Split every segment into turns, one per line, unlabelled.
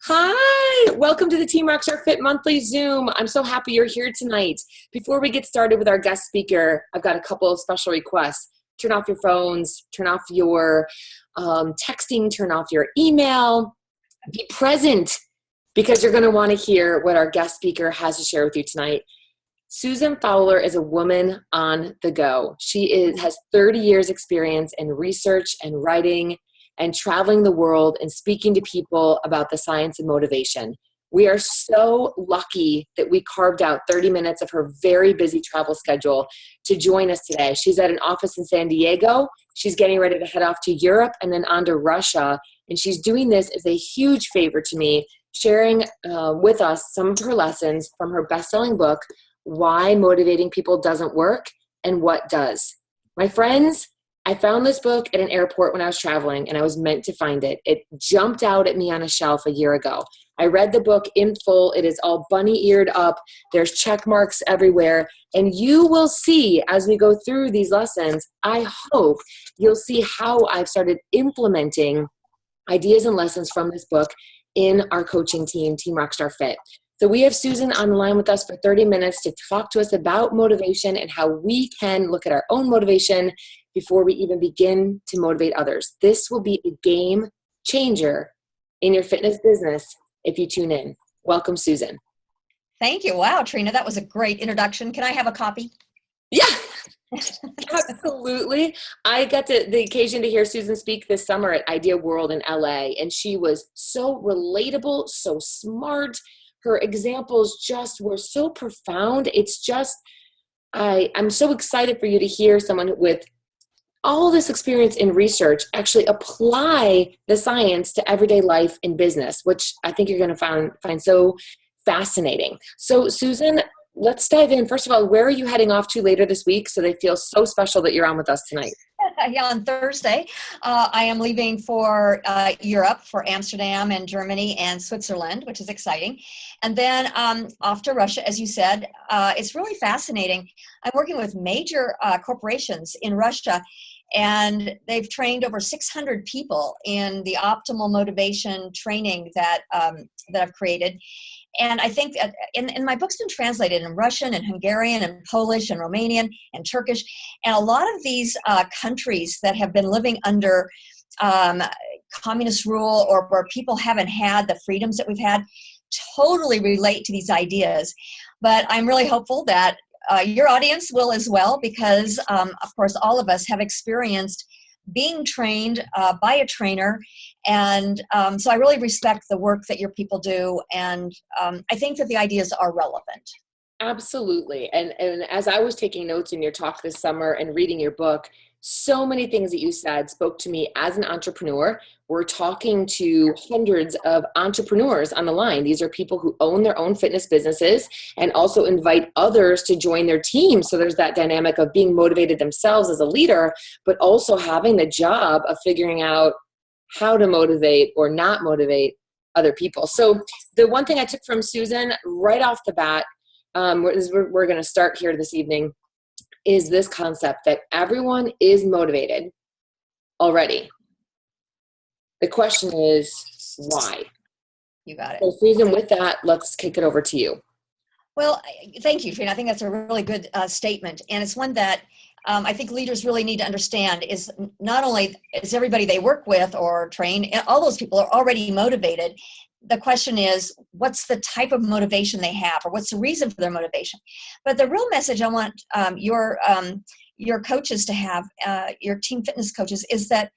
Hi, welcome to the Team Rockstar Fit Monthly Zoom. I'm so happy you're here tonight. Before we get started with our guest speaker, I've got a couple of special requests. Turn off your phones, turn off your texting, turn off your email. Be present because you're going to want to hear what our guest speaker has to share with you tonight. Susan Fowler is a woman on the go. She has 30 years experience in research and writing and traveling the world and speaking to people about the science and motivation. We are so lucky that we carved out 30 minutes of her very busy travel schedule to join us today. She's at an office in San Diego. She's getting ready to head off to Europe and then on to Russia. And she's doing this as a huge favor to me, sharing with us some of her lessons from her best-selling book, Why Motivating People Doesn't Work and What Does. My friends, I found this book at an airport when I was traveling, and I was meant to find it. It jumped out at me on a shelf a year ago. I read the book in full. It is all bunny-eared up. There's check marks everywhere. And you will see as we go through these lessons, I hope you'll see how I've started implementing ideas and lessons from this book in our coaching team, Team Rockstar Fit. So we have Susan on the line with us for 30 minutes to talk to us about motivation and how we can look at our own motivation before we even begin to motivate others. This will be a game changer in your fitness business if you tune in. Welcome, Susan.
Thank you. Wow, Trina, that was a great introduction. Can I have a copy?
Yeah, absolutely. I got the occasion to hear Susan speak this summer at Idea World in LA, and she was so relatable, so smart. Her examples just were so profound. It's just, I'm so excited for you to hear someone with all this experience in research actually apply the science to everyday life and business, which I think you're going to find so fascinating. So Susan, let's dive in. First of all, where are you heading off to later this week so they feel so special that you're on with us tonight?
Yeah, on Thursday, I am leaving for Europe, for Amsterdam and Germany and Switzerland, which is exciting. And then off to Russia, as you said. It's really fascinating. I'm working with major corporations in Russia, and they've trained over 600 people in the optimal motivation training that I've created. And I think that in my book's been translated in Russian and Hungarian and Polish and Romanian and Turkish. And a lot of these countries that have been living under communist rule or where people haven't had the freedoms that we've had totally relate to these ideas. But I'm really hopeful that your audience will as well, because of course all of us have experienced being trained by a trainer. And so I really respect the work that your people do. And I think that the ideas are relevant.
Absolutely. And as I was taking notes in your talk this summer and reading your book, so many things that you said spoke to me as an entrepreneur. We're talking to hundreds of entrepreneurs on the line. These are people who own their own fitness businesses and also invite others to join their team. So there's that dynamic of being motivated themselves as a leader, but also having the job of figuring out how to motivate or not motivate other people. So the one thing I took from Susan right off the bat, we're going to start here this evening, is this concept that everyone is motivated already. The question is, why?
You got it.
So Susan, with that, let's kick it over to you.
Well, thank you, Trina. I think that's a really good statement. And it's one that I think leaders really need to understand is not only is everybody they work with or train, all those people are already motivated. The question is, what's the type of motivation they have, or what's the reason for their motivation? But the real message I want your coaches to have, your team fitness coaches, is that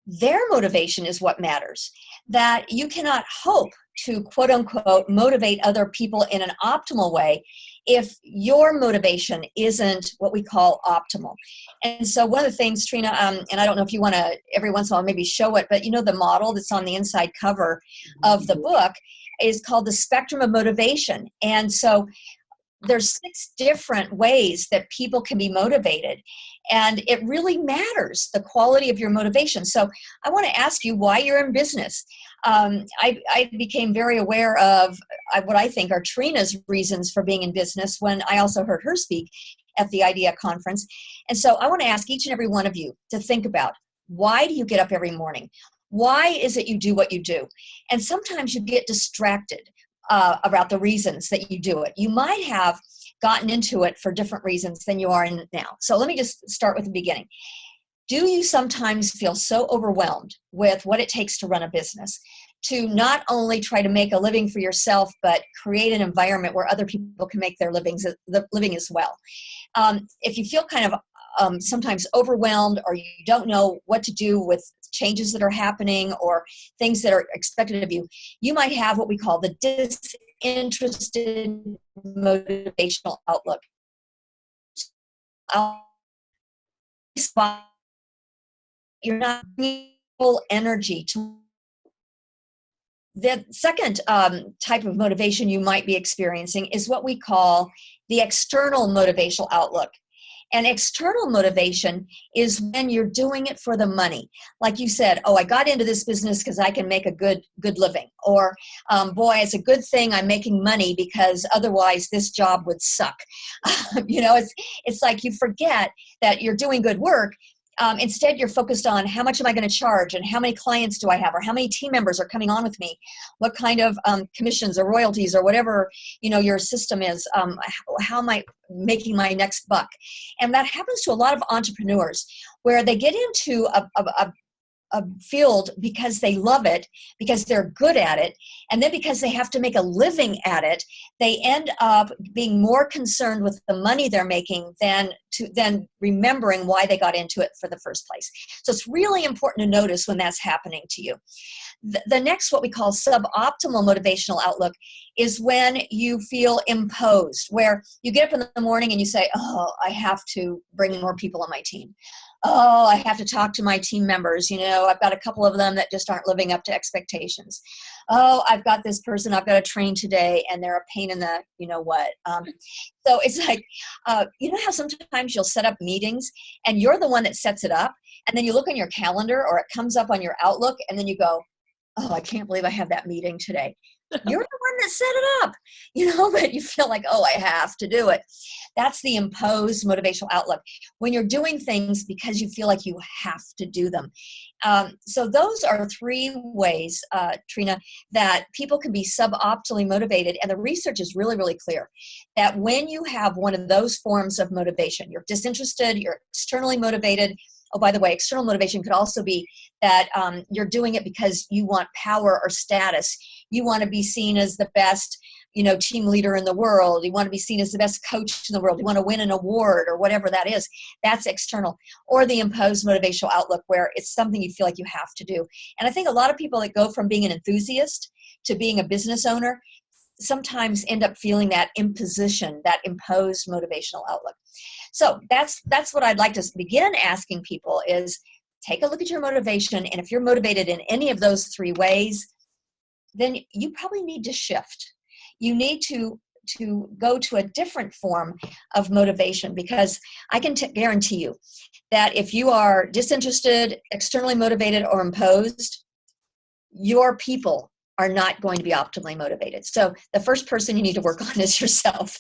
their motivation is what matters. That you cannot hope to, quote unquote, motivate other people in an optimal way if your motivation isn't what we call optimal. And so one of the things, Trina, and I don't know if you want to every once in a while maybe show it, but you know the model that's on the inside cover of the book is called the spectrum of motivation. And so there's 6 different ways that people can be motivated, and it really matters, the quality of your motivation. So I want to ask you why you're in business. I became very aware of what I think are Trina's reasons for being in business when I also heard her speak at the IDEA conference. And so I want to ask each and every one of you to think about, why do you get up every morning? Why is it you do what you do? And sometimes you get distracted about the reasons that you do it. You might have gotten into it for different reasons than you are in it now. So let me just start with the beginning. Do you sometimes feel so overwhelmed with what it takes to run a business, to not only try to make a living for yourself, but create an environment where other people can make their living as well? If you feel kind of sometimes overwhelmed, or you don't know what to do with changes that are happening or things that are expected of you, you might have what we call the disinterested motivational outlook. You're not bringing full energy to. The second type of motivation you might be experiencing is what we call the external motivational outlook. And external motivation is when you're doing it for the money. Like you said, oh, I got into this business because I can make a good living. Or, boy, it's a good thing I'm making money because otherwise this job would suck. It's like you forget that you're doing good work. Instead, you're focused on how much am I going to charge, and how many clients do I have, or how many team members are coming on with me, what kind of commissions or royalties or whatever your system is. How am I making my next buck? And that happens to a lot of entrepreneurs, where they get into a field because they love it, because they're good at it, and then because they have to make a living at it, they end up being more concerned with the money they're making than remembering why they got into it for the first place. So it's really important to notice when that's happening to you. The next, what we call suboptimal motivational outlook, is when you feel imposed, where you get up in the morning and you say, oh, I have to bring more people on my team. Oh, I have to talk to my team members. I've got a couple of them that just aren't living up to expectations. Oh, I've got this person I've got to train today, and they're a pain in the what. So it's like, how sometimes you'll set up meetings and you're the one that sets it up, and then you look on your calendar or it comes up on your Outlook, and then you go, oh, I can't believe I have that meeting today. You're the one that set it up, but you feel like, oh, I have to do it. That's the imposed motivational outlook, when you're doing things because you feel like you have to do them. So those are three ways, Trina, that people can be suboptimally motivated. And the research is really, really clear that when you have one of those forms of motivation, you're disinterested, you're externally motivated. Oh, by the way, external motivation could also be that you're doing it because you want power or status. You want to be seen as the best, team leader in the world. You want to be seen as the best coach in the world. You want to win an award or whatever that is. That's external. Or the imposed motivational outlook, where it's something you feel like you have to do. And I think a lot of people that go from being an enthusiast to being a business owner sometimes end up feeling that imposition, that imposed motivational outlook. So that's what I'd like to begin asking people is, take a look at your motivation. And if you're motivated in any of those three ways, then you probably need to shift. You need to go to a different form of motivation, because I can guarantee you that if you are disinterested, externally motivated, or imposed, your people are not going to be optimally motivated. So the first person you need to work on is yourself.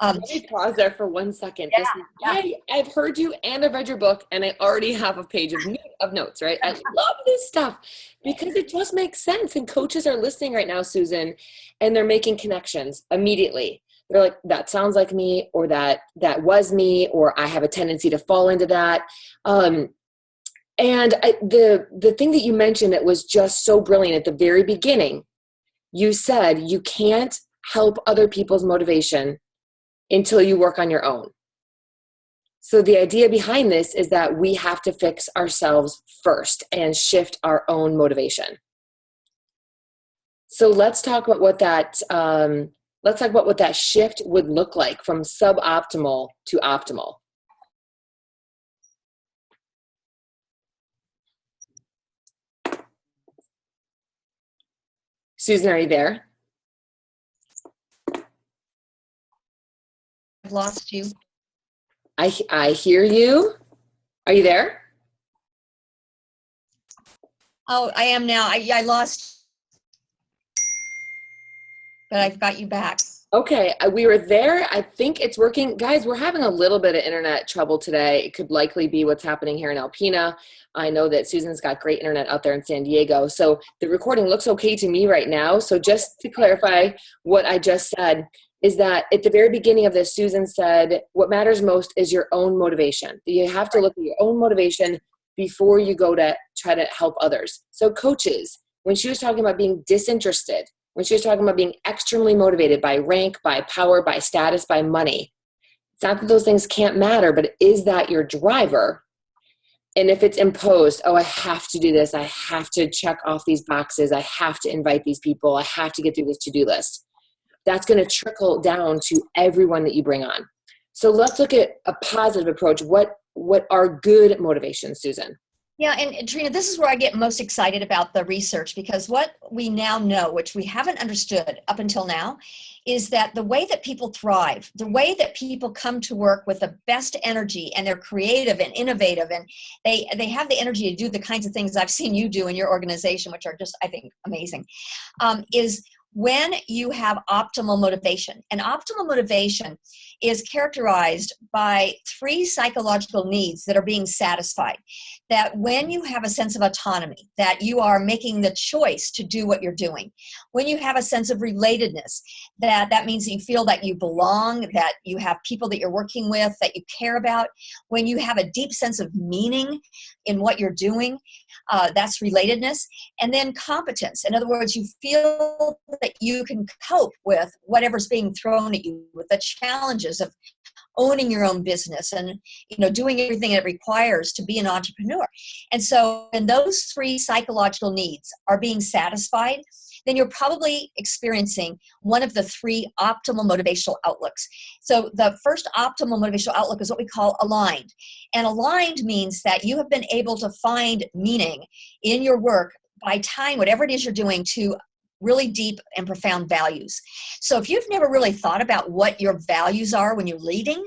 Let me pause there for 1 second.
Yeah.
I've heard you and I've read your book, and I already have a page of notes, right? I love this stuff because it just makes sense. And coaches are listening right now, Susan, and they're making connections immediately. They're like, that sounds like me, or that was me, or I have a tendency to fall into that. And the thing that you mentioned that was just so brilliant at the very beginning, you said you can't help other people's motivation until you work on your own. So the idea behind this is that we have to fix ourselves first and shift our own motivation. So let's talk about what that shift would look like from suboptimal to optimal. Susan, are you there?
I've lost you.
I hear you. Are you there?
Oh, I am now. I lost, but I've got you back.
Okay, we were there. I think it's working. Guys, we're having a little bit of internet trouble today. It could likely be what's happening here in Alpena. I know that Susan's got great internet out there in San Diego. So the recording looks okay to me right now. So just to clarify what I just said is that at the very beginning of this, Susan said, what matters most is your own motivation. You have to look at your own motivation before you go to try to help others. So coaches, when she was talking about being disinterested, when she was talking about being extremely motivated by rank, by power, by status, by money, it's not that those things can't matter, but is that your driver? And if it's imposed, oh, I have to do this, I have to check off these boxes, I have to invite these people, I have to get through this to-do list, that's going to trickle down to everyone that you bring on. So let's look at a positive approach. What are good motivations, Susan?
Yeah, and Trina, this is where I get most excited about the research, because what we now know, which we haven't understood up until now, is that the way that people thrive, the way that people come to work with the best energy, and they're creative and innovative, and they have the energy to do the kinds of things I've seen you do in your organization, which are just, I think, amazing, is when you have optimal motivation. And optimal motivation is characterized by 3 psychological needs that are being satisfied. That when you have a sense of autonomy, that you are making the choice to do what you're doing. When you have a sense of relatedness, that means that you feel that you belong, that you have people that you're working with, that you care about. When you have a deep sense of meaning in what you're doing, that's relatedness. And then competence. In other words, you feel that you can cope with whatever's being thrown at you, with the challenges of owning your own business and doing everything it requires to be an entrepreneur. And so when those 3 psychological needs are being satisfied, then you're probably experiencing one of the 3 optimal motivational outlooks. So the first optimal motivational outlook is what we call aligned. And aligned means that you have been able to find meaning in your work by tying whatever it is you're doing to really deep and profound values. So if you've never really thought about what your values are when you're leading,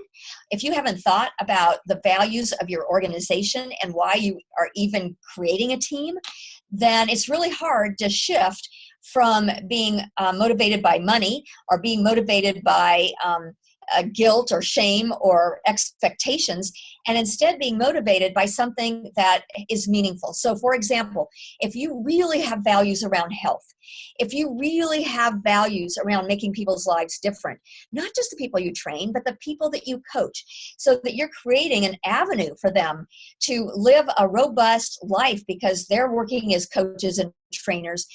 if you haven't thought about the values of your organization and why you are even creating a team, then it's really hard to shift from being motivated by money or being motivated by guilt or shame or expectations, and instead being motivated by something that is meaningful. So for example, if you really have values around health, if you really have values around making people's lives different, not just the people you train, but the people that you coach, so that you're creating an avenue for them to live a robust life because they're working as coaches and trainers,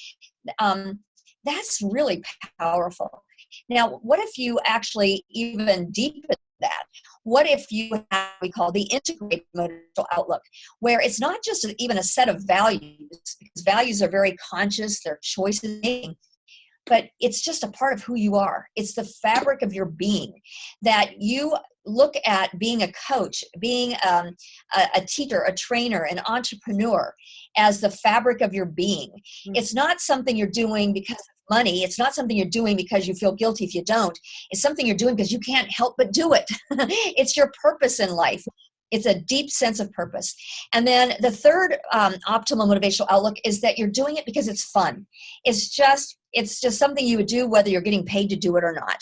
that's really powerful. Now, what if you actually even deepen that? What if you have what we call the integrated motivational outlook, where it's not just even a set of values, because values are very conscious, they're choices making, but it's just a part of who you are. It's the fabric of your being, that you look at being a coach, being a teacher, a trainer, an entrepreneur as the fabric of your being. Mm-hmm. It's not something you're doing because of money. It's not something you're doing because you feel guilty if you don't. It's something you're doing because you can't help but do it. It's your purpose in life. It's a deep sense of purpose. And then the third optimal motivational outlook is that you're doing it because it's fun. It's just something you would do whether you're getting paid to do it or not.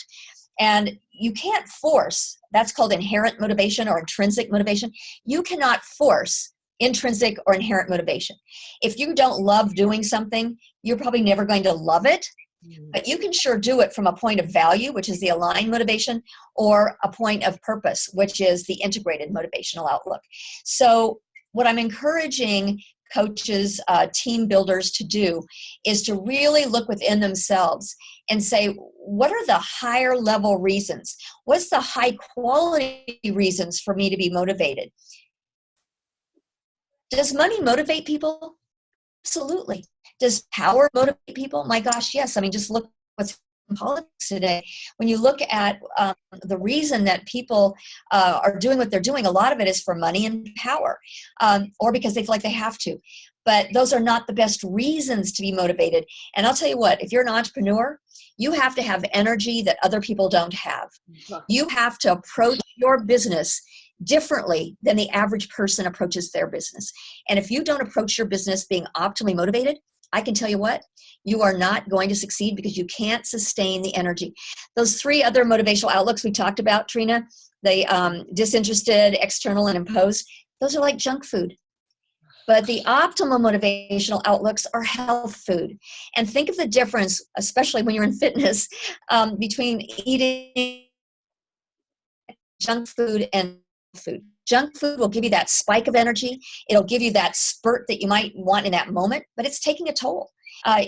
And you can't force, that's called inherent motivation or intrinsic motivation. You cannot force intrinsic or inherent motivation. If you don't love doing something, you're probably never going to love it. But you can sure do it from a point of value, which is the aligned motivation, or a point of purpose, which is the integrated motivational outlook. So what I'm encouraging coaches, team builders to do is to really look within themselves and say, what are the higher level reasons? What's the high quality reasons for me to be motivated? Does money motivate people? Absolutely. Does power motivate people? My gosh, yes. I mean, just look what's in politics today. When you look at the reason that people are doing what they're doing, a lot of it is for money and power, or because they feel like they have to. But those are not the best reasons to be motivated. And I'll tell you what, if you're an entrepreneur, you have to have energy that other people don't have. You have to approach your business differently than the average person approaches their business. And if you don't approach your business being optimally motivated, I can tell you what, you are not going to succeed because you can't sustain the energy. Those three other motivational outlooks we talked about, Trina, the disinterested, external, and imposed, those are like junk food. But the optimal motivational outlooks are health food. And think of the difference, especially when you're in fitness, between eating junk food and food. Junk food will give you that spike of energy. It'll give you that spurt that you might want in that moment, but it's taking a toll.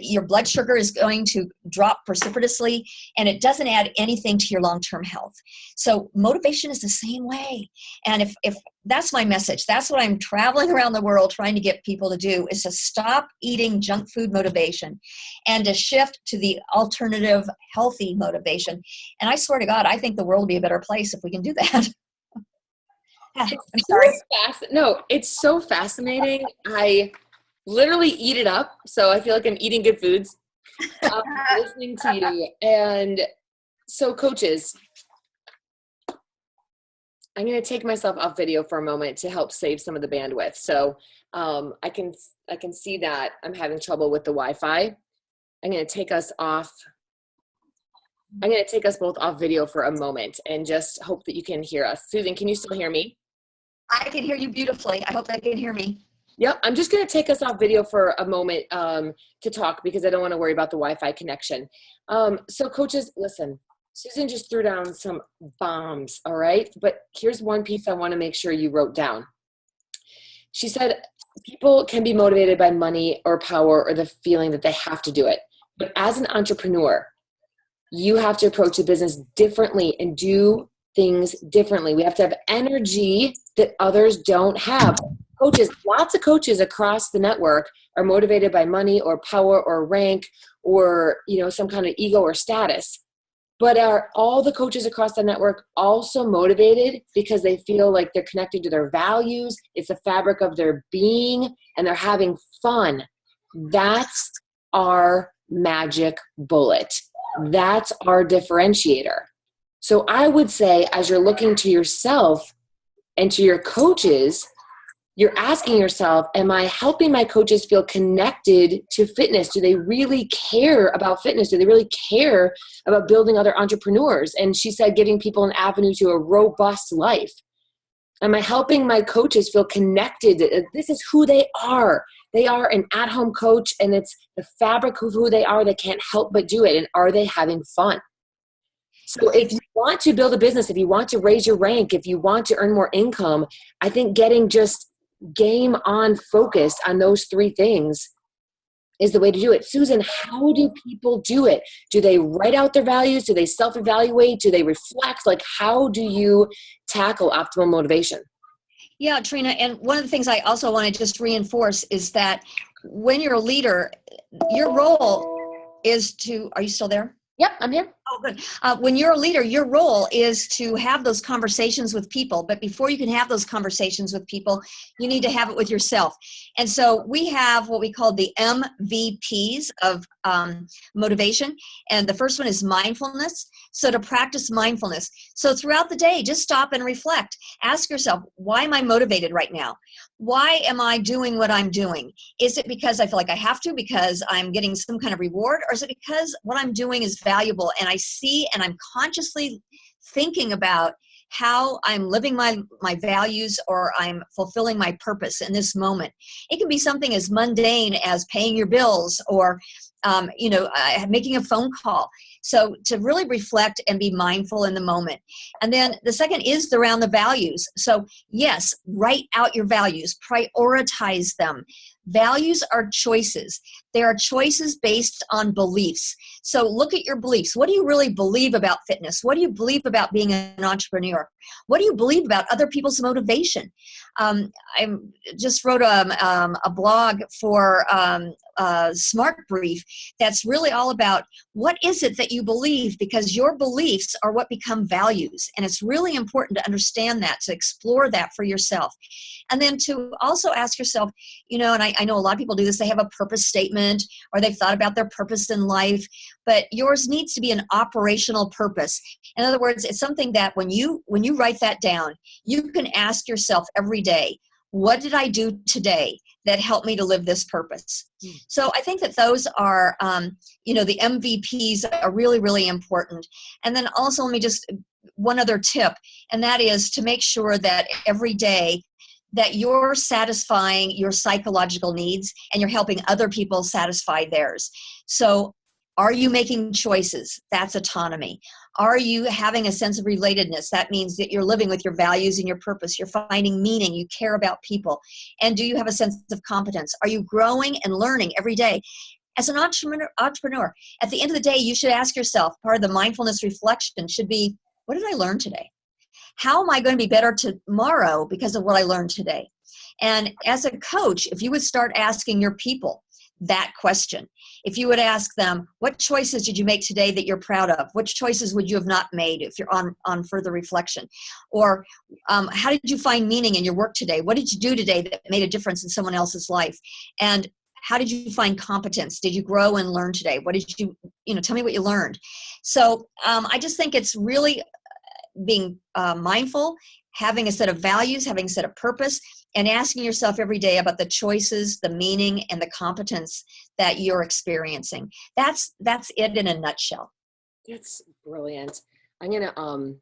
Your blood sugar is going to drop precipitously, and it doesn't add anything to your long-term health. So motivation is the same way. And if that's my message, that's what I'm traveling around the world trying to get people to do, is to stop eating junk food motivation and to shift to the alternative healthy motivation. And I swear to God, I think the world will be a better place if we can do that. I'm sorry.
No, it's so fascinating. I literally eat it up. So I feel like I'm eating good foods, listening to you. And so coaches, I'm going to take myself off video for a moment to help save some of the bandwidth. So I can see that I'm having trouble with the Wi-Fi. I'm going to take us off. I'm going to take us both off video for a moment and just hope that you can hear us. Susan, can you still hear me?
I can hear you beautifully. I hope they can hear me.
Yep, I'm just going to take us off video for a moment to talk because I don't want to worry about the Wi-Fi connection. So coaches, listen, Susan just threw down some bombs, all right? But here's one piece I want to make sure you wrote down. She said people can be motivated by money or power or the feeling that they have to do it. But as an entrepreneur, you have to approach the business differently and do things differently. We have to have energy that others don't have. Coaches, lots of coaches across the network are motivated by money or power or rank or, some kind of ego or status. But are all the coaches across the network also motivated because they feel like they're connected to their values? It's the fabric of their being and they're having fun. That's our magic bullet. That's our differentiator. So I would say, as you're looking to yourself and to your coaches, you're asking yourself, am I helping my coaches feel connected to fitness? Do they really care about fitness? Do they really care about building other entrepreneurs? And she said, giving people an avenue to a robust life. Am I helping my coaches feel connected? This is who they are. They are an at-home coach, and it's the fabric of who they are. They can't help but do it. And are they having fun? So if you want to build a business, if you want to raise your rank, if you want to earn more income, I think getting just game on focused on those three things is the way to do it. Susan, how do people do it? Do they write out their values? Do they self-evaluate? Do they reflect? Like, how do you tackle optimal motivation?
Yeah, Trina, and one of the things I also want to just reinforce is that when you're a leader, your role is to, are you still there?
Yep, I'm here.
Oh, good. When you're a leader, your role is to have those conversations with people. But before you can have those conversations with people, you need to have it with yourself. And so we have what we call the MVPs of motivation. And the first one is mindfulness. So to practice mindfulness. So throughout the day, just stop and reflect. Ask yourself, why am I motivated right now? Why am I doing what I'm doing? Is it because I feel like I have to, because I'm getting some kind of reward? Or is it because what I'm doing is valuable and I see and I'm consciously thinking about how I'm living my values or I'm fulfilling my purpose in this moment? It can be something as mundane as paying your bills or making a phone call. So to really reflect and be mindful in the moment. And then the second is around the values. So yes, write out your values, prioritize them. Values are choices. They are choices based on beliefs. So look at your beliefs. What do you really believe about fitness? What do you believe about being an entrepreneur? What do you believe about other people's motivation? I just wrote a blog for Smart Brief that's really all about what is it that you believe, because your beliefs are what become values. And it's really important to understand that, to explore that for yourself. And then to also ask yourself, and I know a lot of people do this, they have a purpose statement or they've thought about their purpose in life, but yours needs to be an operational purpose. In other words, it's something that when you write that down, you can ask yourself every day, what did I do today that help me to live this purpose. So I think that those are, the MVPs are really, really important. And then also, let me just, one other tip, and that is to make sure that every day that you're satisfying your psychological needs and you're helping other people satisfy theirs. So are you making choices? That's autonomy. Are you having a sense of relatedness? That means that you're living with your values and your purpose. You're finding meaning. You care about people. And do you have a sense of competence? Are you growing and learning every day? As an entrepreneur, at the end of the day, you should ask yourself, part of the mindfulness reflection should be, what did I learn today? How am I going to be better tomorrow because of what I learned today? And as a coach, if you would start asking your people that question, if you would ask them, what choices did you make today that you're proud of? Which choices would you have not made if you're on further reflection? Or how did you find meaning in your work today? What did you do today that made a difference in someone else's life? And how did you find competence? Did you grow and learn today? What did you tell me what you learned. So I just think it's really being mindful, having a set of values, having a set of purpose, and asking yourself every day about the choices, the meaning, and the competence that you're experiencing. That's it in a nutshell.
That's brilliant. I'm going to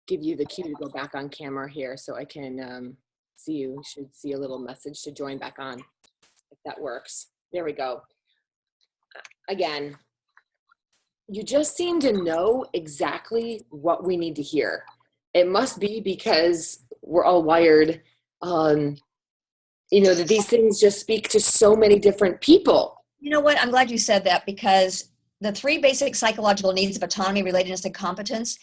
give you the cue to go back on camera here so I can see you. You should see a little message to join back on, if that works. There we go. Again, you just seem to know exactly what we need to hear. It must be because we're all wired, that these things just speak to so many different people.
You know what? I'm glad you said that, because the 3 basic psychological needs of autonomy, relatedness, and competence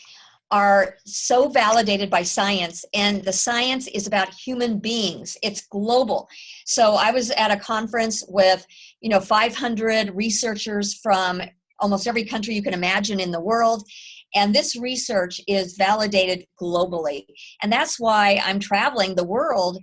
are so validated by science, and the science is about human beings. It's global. So I was at a conference with, 500 researchers from almost every country you can imagine in the world. And this research is validated globally. And that's why I'm traveling the world,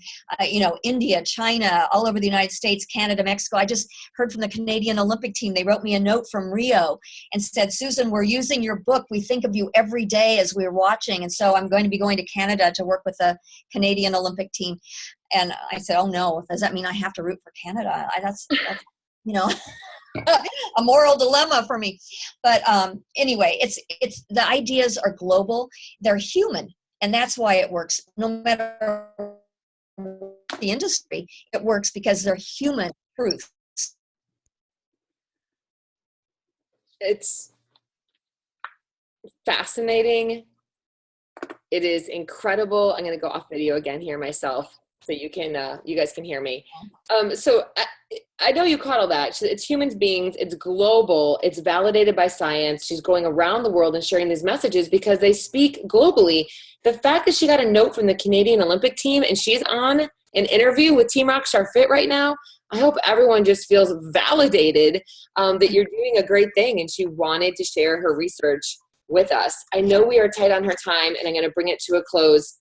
India, China, all over the United States, Canada, Mexico. I just heard from the Canadian Olympic team. They wrote me a note from Rio and said, Susan, we're using your book. We think of you every day as we're watching. And so I'm going to be going to Canada to work with the Canadian Olympic team. And I said, oh no, does that mean I have to root for Canada? That's a moral dilemma for me. But anyway, it's the ideas are global. They're human. And that's why it works. No matter the industry, it works because they're human truths.
It's fascinating. It is incredible. I'm going to go off video again here myself so you guys can hear me. So I know you caught all that. It's human beings. It's global. It's validated by science. She's going around the world and sharing these messages because they speak globally. The fact that she got a note from the Canadian Olympic team and she's on an interview with Team Rockstar Fit right now, I hope everyone just feels validated that you're doing a great thing, and she wanted to share her research with us. I know we are tight on her time, and I'm going to bring it to a close.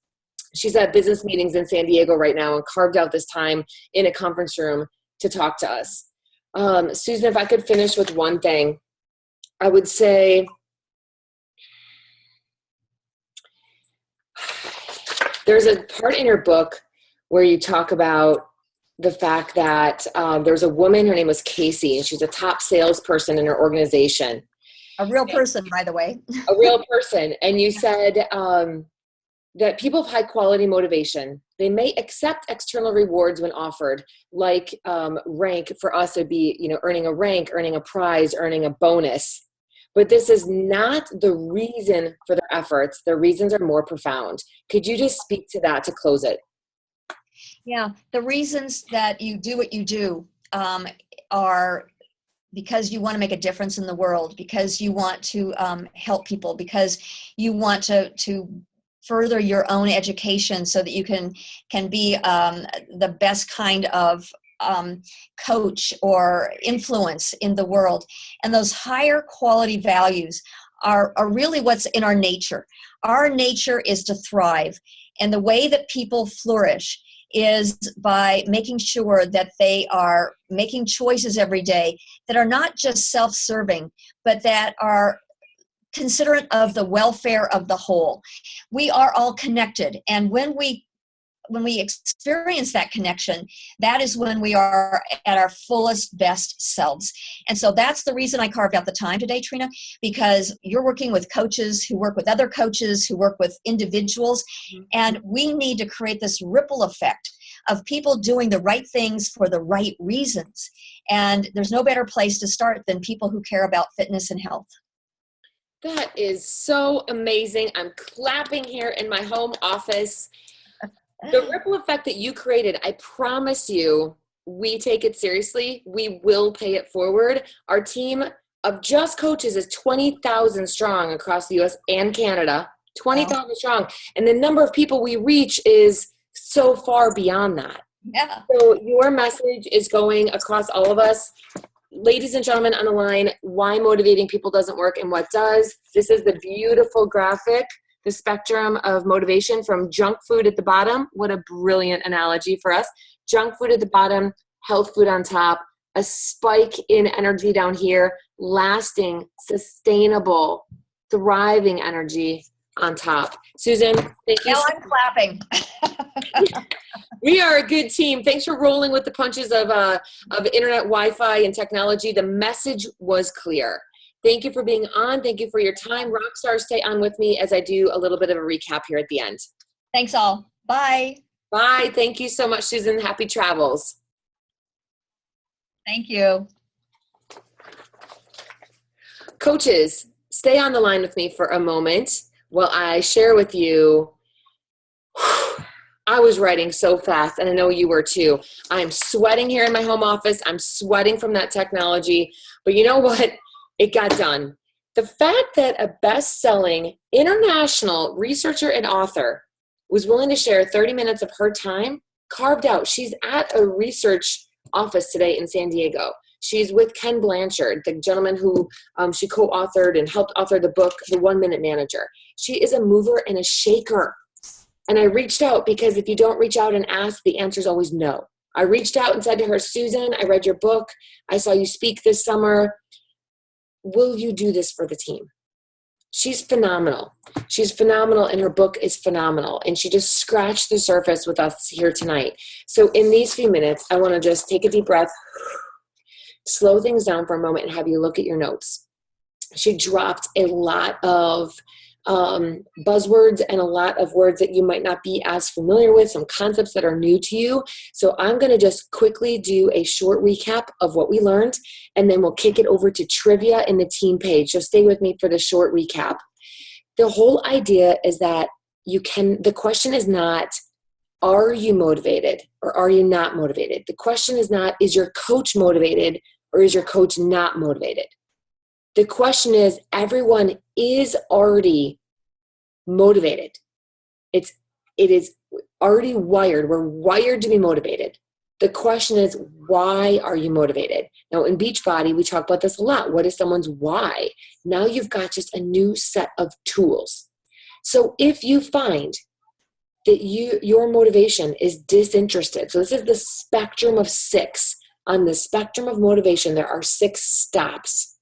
She's at business meetings in San Diego right now and carved out this time in a conference room to talk to us. Susan, if I could finish with one thing, I would say there's a part in your book where you talk about the fact that there's a woman, her name was Casey, and she's a top salesperson in her organization.
A real person, by the way.
A real person. And you said that people of high quality motivation, they may accept external rewards when offered, like rank. For us, it'd be, earning a rank, earning a prize, earning a bonus. But this is not the reason for their efforts. Their reasons are more profound. Could you just speak to that to close it?
Yeah, the reasons that you do what you do are because you want to make a difference in the world, because you want to help people, because you want to further your own education so that you can be the best kind of coach or influence in the world. And those higher quality values are really what's in our nature. Our nature is to thrive. And the way that people flourish is by making sure that they are making choices every day that are not just self-serving, but that are considerate of the welfare of the whole. We are all connected. And when we when we experience that connection, that is when we are at our fullest, best selves. And so that's the reason I carved out the time today, Trina, because you're working with coaches who work with other coaches, who work with individuals, and we need to create this ripple effect of people doing the right things for the right reasons. And there's no better place to start than people who care about fitness and health.
That is so amazing. I'm clapping here in my home office. The ripple effect that you created, I promise you, we take it seriously. We will pay it forward. Our team of just coaches is 20,000 strong across the US and Canada, 20,000 strong. And the number of people we reach is so far beyond that.
Yeah.
So your message is going across all of us. Ladies and gentlemen on the line, why motivating people doesn't work and what does. This is the beautiful graphic, the spectrum of motivation from junk food at the bottom. What a brilliant analogy for us. Junk food at the bottom, health food on top, a spike in energy down here, lasting, sustainable, thriving energy on top. Susan, thank you.
Now I'm clapping.
We are a good team. Thanks for rolling with the punches of internet, Wi-Fi, and technology. The message was clear. Thank you for being on. Thank you for your time. Rockstar, stay on with me as I do a little bit of a recap here at the end.
Thanks all. Bye.
Bye. Thank you so much, Susan. Happy travels.
Thank you.
Coaches, stay on the line with me for a moment while I share with you. I was writing so fast, and I know you were too. I'm sweating here in my home office. I'm sweating from that technology. But you know what? It got done. The fact that a best-selling international researcher and author was willing to share 30 minutes of her time, carved out. She's at a research office today in San Diego. She's with Ken Blanchard, the gentleman who she co-authored and helped author the book, The 1 Minute Manager. She is a mover and a shaker. And I reached out because if you don't reach out and ask, the answer is always no. I reached out and said to her, Susan, I read your book. I saw you speak this summer. Will you do this for the team? She's phenomenal. She's phenomenal, and her book is phenomenal. And she just scratched the surface with us here tonight. So in these few minutes, I want to just take a deep breath, slow things down for a moment, and have you look at your notes. She dropped a lot of buzzwords and a lot of words that you might not be as familiar with, some concepts that are new to you. So I'm going to just quickly do a short recap of what we learned, and then we'll kick it over to trivia in the team page. So stay with me for the short recap. The whole idea is that the question is not, are you motivated or are you not motivated? The question is not, is your coach motivated or is your coach not motivated? The question is, everyone is already motivated. It is already wired. We're wired to be motivated. The question is, why are you motivated? Now, in Beachbody, we talk about this a lot. What is someone's why? Now you've got just a new set of tools. So if you find that your motivation is disinterested, so this is the spectrum of 6. On the spectrum of motivation, there are 6 stops.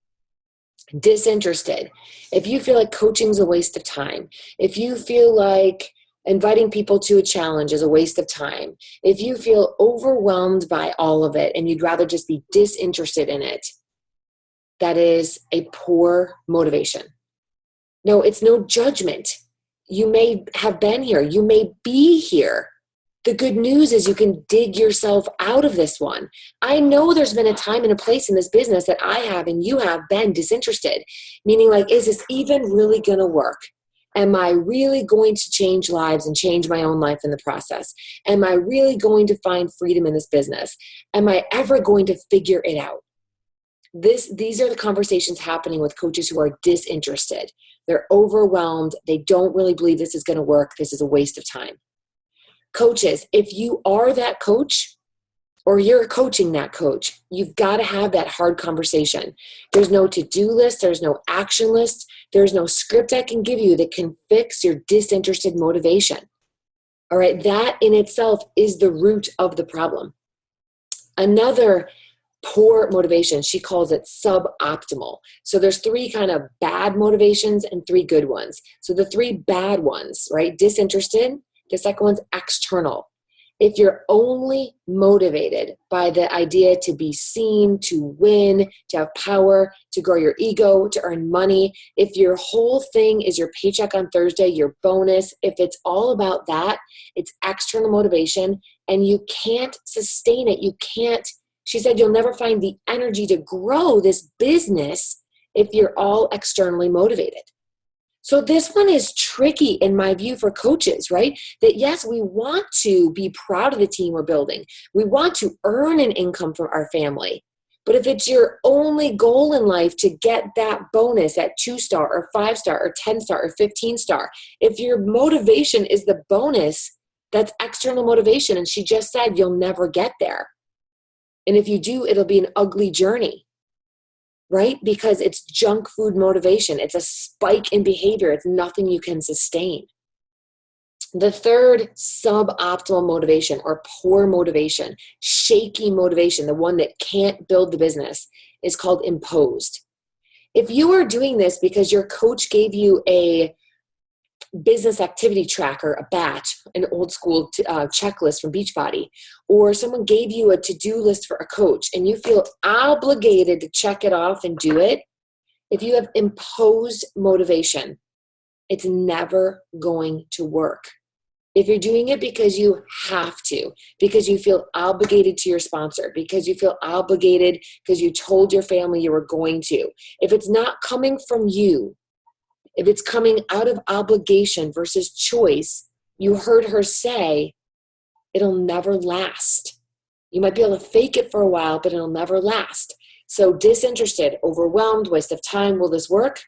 Disinterested. If you feel like coaching is a waste of time, if you feel like inviting people to a challenge is a waste of time, if you feel overwhelmed by all of it and you'd rather just be disinterested in it, that is a poor motivation. No, it's no judgment. You may have been here. You may be here. The good news is you can dig yourself out of this one. I know there's been a time and a place in this business that I have and you have been disinterested, meaning like, is this even really going to work? Am I really going to change lives and change my own life in the process? Am I really going to find freedom in this business? Am I ever going to figure it out? These are the conversations happening with coaches who are disinterested. They're overwhelmed. They don't really believe this is going to work. This is a waste of time. Coaches, if you are that coach or you're coaching that coach, you've got to have that hard conversation. There's no to-do list. There's no action list. There's no script I can give you that can fix your disinterested motivation. All right, that in itself is the root of the problem. Another poor motivation, she calls it suboptimal. So there's 3 kind of bad motivations and 3 good ones. So the 3 bad ones, right? Disinterested. The second one's external. If you're only motivated by the idea to be seen, to win, to have power, to grow your ego, to earn money, if your whole thing is your paycheck on Thursday, your bonus, if it's all about that, it's external motivation and you can't sustain it. You can't, she said, you'll never find the energy to grow this business if you're all externally motivated. So this one is tricky in my view for coaches, right? That yes, we want to be proud of the team we're building. We want to earn an income from our family. But if it's your only goal in life to get that bonus at 2-star or 5-star or 10-star or 15-star, if your motivation is the bonus, that's external motivation. And she just said you'll never get there. And if you do, it'll be an ugly journey. Right? Because it's junk food motivation. It's a spike in behavior. It's nothing you can sustain. The third suboptimal motivation or poor motivation, shaky motivation, the one that can't build the business, is called imposed. If you are doing this because your coach gave you a business activity tracker, a batch, an old school checklist from Beachbody, or someone gave you a to-do list for a coach and you feel obligated to check it off and do it, if you have imposed motivation, it's never going to work. If you're doing it because you have to, because you feel obligated to your sponsor, because you feel obligated because you told your family you were going to, if it's not coming from you, if it's coming out of obligation versus choice, you heard her say, it'll never last. You might be able to fake it for a while, but it'll never last. So disinterested, overwhelmed, waste of time. Will this work?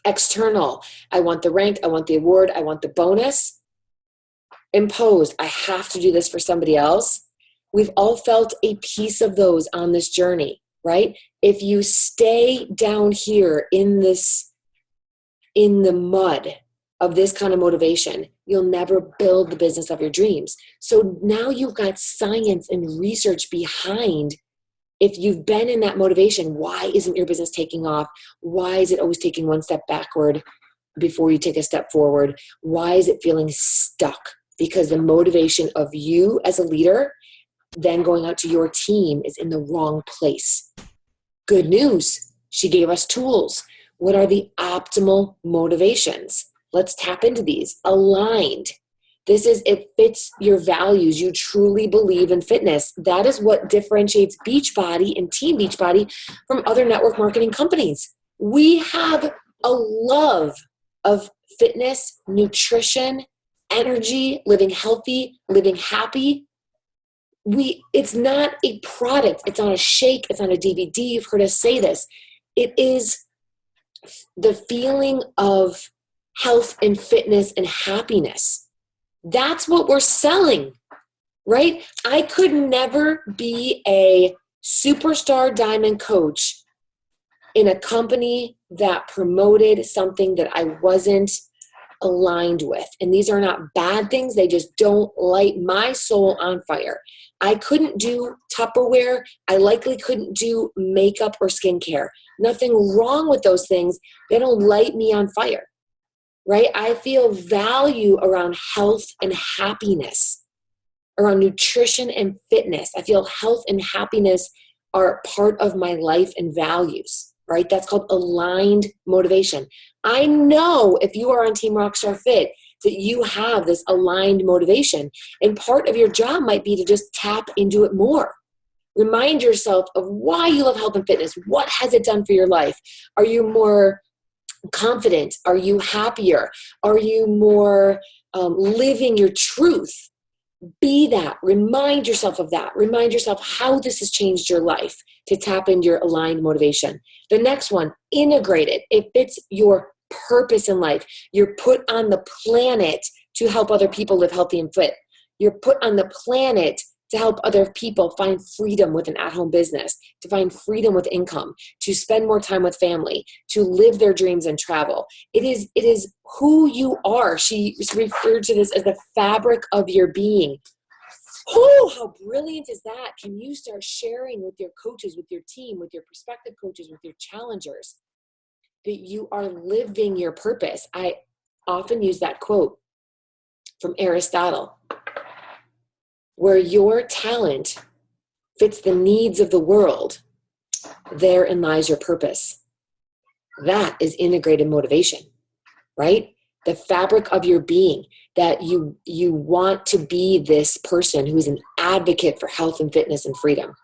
External. I want the rank. I want the award. I want the bonus. Imposed. I have to do this for somebody else. We've all felt a piece of those on this journey, right? If you stay down here in the mud of this kind of motivation, you'll never build the business of your dreams. So now you've got science and research behind. If you've been in that motivation, why isn't your business taking off? Why is it always taking one step backward before you take a step forward? Why is it feeling stuck? Because the motivation of you as a leader, then going out to your team, is in the wrong place. Good news, she gave us tools. What are the optimal motivations? Let's tap into these. Aligned. This is, it fits your values. You truly believe in fitness. That is what differentiates Beachbody and Team Beachbody from other network marketing companies. We have a love of fitness, nutrition, energy, living healthy, living happy. It's not a product. It's not a shake. It's not a DVD. You've heard us say this. It is the feeling of health and fitness and happiness. That's what we're selling, right? I could never be a superstar diamond coach in a company that promoted something that I wasn't aligned with. And these are not bad things. They just don't light my soul on fire. I couldn't do Tupperware. I likely couldn't do makeup or skincare. Nothing wrong with those things. They don't light me on fire, right? I feel value around health and happiness, around nutrition and fitness. I feel health and happiness are part of my life and values, right? That's called aligned motivation. I know if you are on Team Rockstar Fit that you have this aligned motivation, and part of your job might be to just tap into it more. Remind yourself of why you love health and fitness. What has it done for your life? Are you more confident? Are you happier? Are you more living your truth? Be that. Remind yourself of that. Remind yourself how this has changed your life to tap into your aligned motivation. The next one, integrated. It fits your purpose in life. You're put on the planet to help other people live healthy and fit. You're put on the planet to help other people find freedom with an at-home business, to find freedom with income, to spend more time with family, to live their dreams and travel. It is who you are. She referred to this as the fabric of your being. Oh, how brilliant is that? Can you start sharing with your coaches, with your team, with your prospective coaches, with your challengers, that you are living your purpose? I often use that quote from Aristotle. where your talent fits the needs of the world, therein lies your purpose. That is integrated motivation, right? The fabric of your being, that you want to be this person who's an advocate for health and fitness and freedom.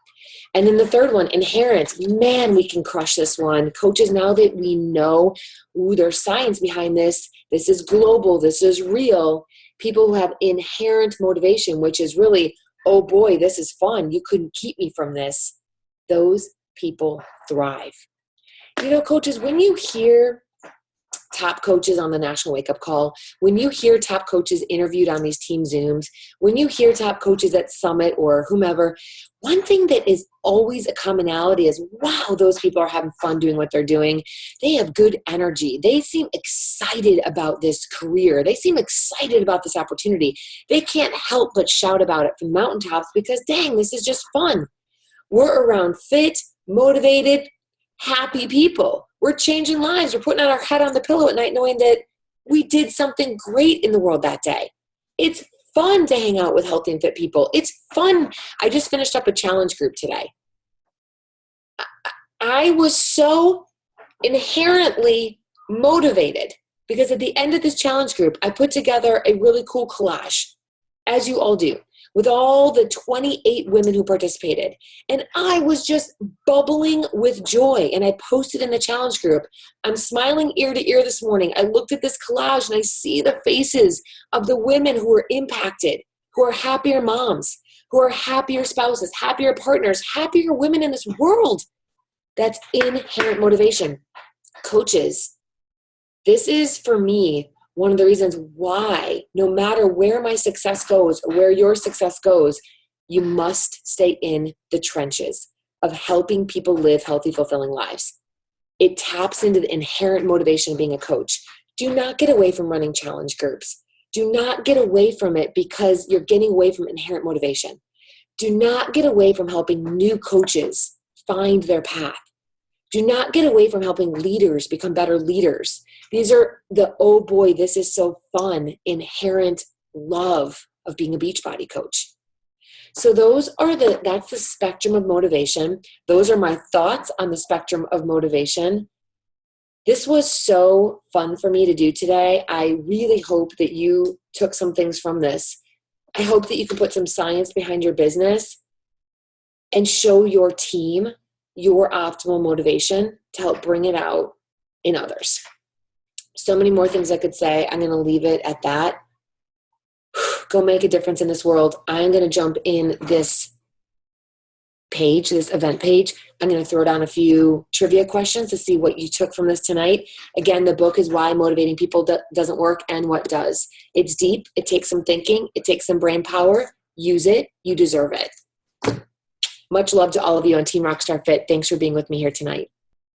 And then the third one, inherent. Man, we can crush this one. Coaches, now that we know, there's science behind this. This is global. This is real. People who have inherent motivation, which is really, oh boy, this is fun. You couldn't keep me from this. Those people thrive. You know, coaches, when you hear top coaches on the National Wake Up Call, when you hear top coaches interviewed on these team Zooms, when you hear top coaches at Summit or whomever, one thing that is always a commonality is, wow, those people are having fun doing what they're doing. They have good energy. They seem excited about this career. They seem excited about this opportunity. They can't help but shout about it from mountaintops because, dang, this is just fun. We're around fit, motivated, happy people. We're changing lives. We're putting our head on the pillow at night knowing that we did something great in the world that day. It's fun to hang out with healthy and fit people. It's fun. I just finished up a challenge group today. I was so inherently motivated because at the end of this challenge group, I put together a really cool collage, as you all do, with all the 28 women who participated. And I was just bubbling with joy. And I posted in the challenge group. I'm smiling ear to ear this morning. I looked at this collage and I see the faces of the women who are impacted, who are happier moms, who are happier spouses, happier partners, happier women in this world. That's inherent motivation. Coaches, this is for me one of the reasons why, no matter where my success goes or where your success goes, you must stay in the trenches of helping people live healthy, fulfilling lives. It taps into the inherent motivation of being a coach. Do not get away from running challenge groups. Do not get away from it because you're getting away from inherent motivation. Do not get away from helping new coaches find their path. Do not get away from helping leaders become better leaders. These are the, oh boy, this is so fun, inherent love of being a Beachbody coach. So that's the spectrum of motivation. Those are my thoughts on the spectrum of motivation. This was so fun for me to do today. I really hope that you took some things from this. I hope that you can put some science behind your business and show your team your optimal motivation to help bring it out in others. So many more things I could say. I'm going to leave it at that. Go make a difference in this world. I'm going to jump in this page, this event page. I'm going to throw down a few trivia questions to see what you took from this tonight. Again, the book is Why Motivating People Doesn't Work and What Does. It's deep. It takes some thinking. It takes some brain power. Use it. You deserve it. Much love to all of you on Team Rockstar Fit. Thanks for being with me here tonight.